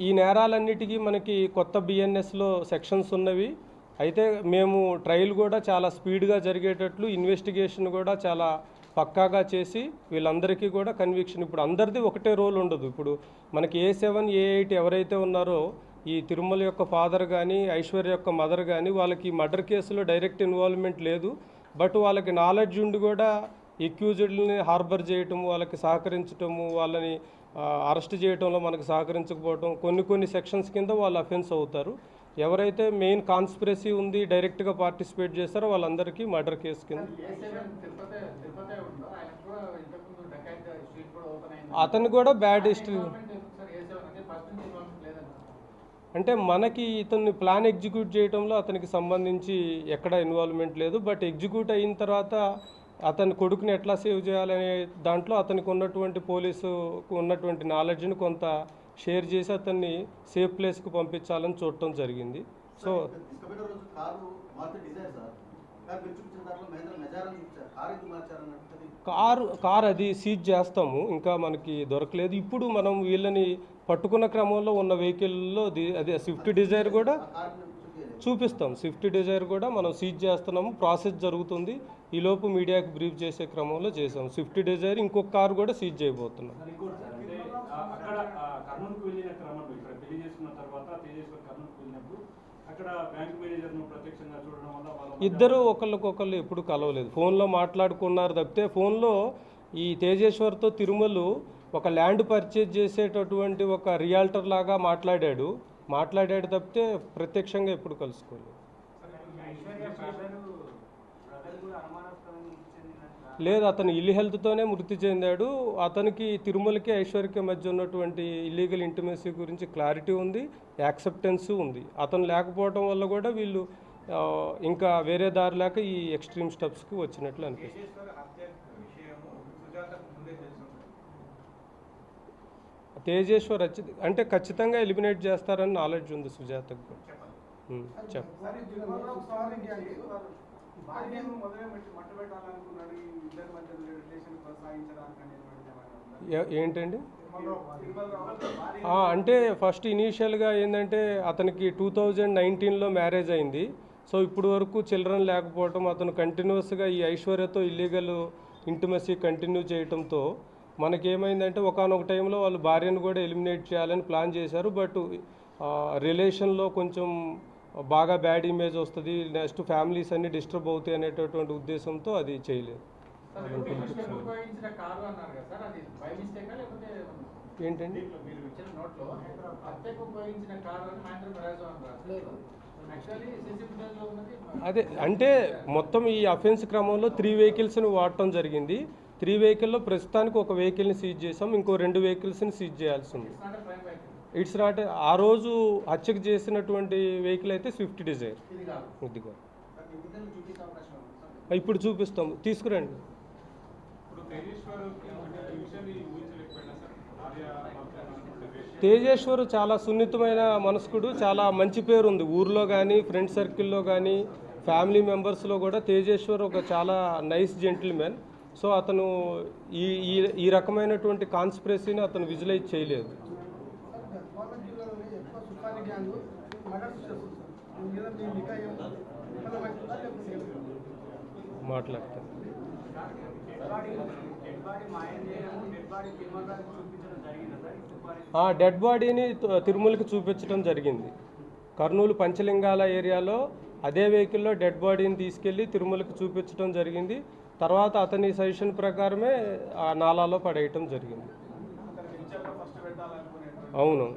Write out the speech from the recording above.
ఈ నేరాలన్నిటికీ మనకి కొత్త బిఎన్ఎస్లో సెక్షన్స్ ఉన్నవి. అయితే మేము ట్రయల్ కూడా చాలా స్పీడ్గా జరిగేటట్లు ఇన్వెస్టిగేషన్ కూడా చాలా పక్కాగా చేసి వీళ్ళందరికీ కూడా కన్విక్షన్, ఇప్పుడు అందరిది ఒకటే రోల్ ఉండదు. ఇప్పుడు మనకి A7 A8 ఎవరైతే ఉన్నారో ఈ తిరుమల యొక్క ఫాదర్ కానీ ఐశ్వర్య యొక్క మదర్ కానీ వాళ్ళకి మర్డర్ కేసులో డైరెక్ట్ ఇన్వాల్వ్మెంట్ లేదు. బట్ వాళ్ళకి నాలెడ్జ్ ఉండి కూడా ఎక్యూజ్డ్ని హార్బర్ చేయటము, వాళ్ళకి సహకరించటము, వాళ్ళని అరెస్ట్ చేయడంలో మనకు సహకరించకపోవడం కొన్ని సెక్షన్స్ కింద వాళ్ళు అఫెన్స్ అవుతారు. ఎవరైతే మెయిన్ కాన్స్పిరసీ ఉంది డైరెక్ట్గా పార్టిసిపేట్ చేస్తారో వాళ్ళందరికీ మర్డర్ కేసు కింద. అతను కూడా బ్యాడ్ హిస్టరీ అంటే మనకి ఇతన్ని ప్లాన్ ఎగ్జిక్యూట్ చేయడంలో అతనికి సంబంధించి ఎక్కడ ఇన్వాల్వ్మెంట్ లేదు. బట్ ఎగ్జిక్యూట్ అయిన తర్వాత అతని కొడుకుని ఎట్లా సేవ్ చేయాలనే దాంట్లో అతనికి ఉన్నటువంటి పోలీసుకు ఉన్నటువంటి నాలెడ్జ్ని కొంత షేర్ చేసి అతన్ని సేఫ్ ప్లేస్కి పంపించాలని చూడటం జరిగింది. సో కారు అది సీజ్ చేస్తాము, ఇంకా మనకి దొరకలేదు. ఇప్పుడు మనం వీళ్ళని పట్టుకున్న క్రమంలో ఉన్న వెహికల్లో అదే స్విఫ్ట్ డిజైర్ కూడా చూపిస్తాం. స్విఫ్ట్ డిజైర్ కూడా మనం సీజ్ చేస్తున్నాము, ప్రాసెస్ జరుగుతుంది. ఈలోపు మీడియాకి బ్రీఫ్ చేసే క్రమంలో చేసాం. స్విఫ్ట్ డిజైర్ ఇంకొక కారు కూడా సీజ్ చేయబోతున్నాం. ఇద్దరు ఒకళ్ళకొకళ్ళు ఎప్పుడు కలవలేదు, ఫోన్లో మాట్లాడుకున్నారు తప్పితే. ఫోన్లో ఈ తేజేశ్వర్తో తిరుమల ఒక ల్యాండ్ పర్చేజ్ చేసేటటువంటి ఒక రియాల్టర్ లాగా మాట్లాడాడు తప్పితే ప్రత్యక్షంగా ఎప్పుడు కలుసుకోలేదు. లేదు, అతను ఇల్లు హెల్త్తోనే మృతి చెందాడు. అతనికి తిరుమలకి ఐశ్వర్యకి మధ్య ఉన్నటువంటి ఇల్లీగల్ ఇంటిమసీ గురించి క్లారిటీ ఉంది, యాక్సెప్టెన్స్ ఉంది. అతను లేకపోవడం వల్ల కూడా వీళ్ళు ఇంకా వేరే దారి లేక ఈ ఎక్స్ట్రీమ్ స్టెప్స్కి వచ్చినట్లు అనిపిస్తుంది. తేజేశ్వర్ అంటే ఖచ్చితంగా ఎలిమినేట్ చేస్తారని నాలెడ్జ్ ఉంది సుజాతకు. ఏంటండి అంటే ఫస్ట్ ఇనీషియల్గా ఏంటంటే అతనికి 2019లో మ్యారేజ్ అయింది. సో ఇప్పుడు వరకు చిల్డ్రన్ లేకపోవటం, అతను కంటిన్యూస్గా ఈ ఐశ్వర్యతో ఇల్లీగల్ ఇంటిమసీ కంటిన్యూ చేయటంతో మనకేమైందంటే ఒకానొక టైంలో వాళ్ళు భార్యను కూడా ఎలిమినేట్ చేయాలని ప్లాన్ చేశారు. బట్ రిలేషన్లో కొంచెం బాగా బ్యాడ్ ఇమేజ్ వస్తుంది, నెక్స్ట్ ఫ్యామిలీస్ అన్ని డిస్టర్బ్ అవుతాయి అనేటటువంటి ఉద్దేశంతో అది చేయలేదు. ఏంటండి అదే అంటే మొత్తం ఈ అఫెన్స్ క్రమంలో 3 వెహికల్స్ని వాడటం జరిగింది. 3 వెహికల్లో ప్రస్తుతానికి ఒక వెహికల్ని సీజ్ చేసాం, ఇంకో 2 వెహికల్స్ని సీజ్ చేయాల్సి ఉంది. ఇట్స్ నాట్ ఆ రోజు హత్యకు చేసినటువంటి వెహికల్ అయితే స్విఫ్ట్ డిజైర్. ఇదిగో ఇప్పుడు చూపిస్తాం, తీసుకురండి. తేజేశ్వర్ చాలా సున్నితమైన మనస్కుడు, చాలా మంచి పేరు ఉంది ఊర్లో కానీ ఫ్రెండ్ సర్కిల్లో కానీ ఫ్యామిలీ మెంబర్స్లో కూడా. తేజేశ్వర్ ఒక చాలా నైస్ జెంటిల్మెన్. సో అతను ఈ రకమైనటువంటి కాన్స్పిరసీని అతను విజువలైజ్ చేయలేదు. మాట్లాడతాను. డెడ్ బాడీని తిరుమలకి చూపించడం జరిగింది. కర్నూలు పంచలింగాల ఏరియాలో అదే వెహికల్లో డెడ్ బాడీని తీసుకెళ్ళి తిరుమలకి చూపించడం జరిగింది. తర్వాత అతని సజెషన్ ప్రకారమే ఆ నాలాలో పడేయటం జరిగింది. అవును.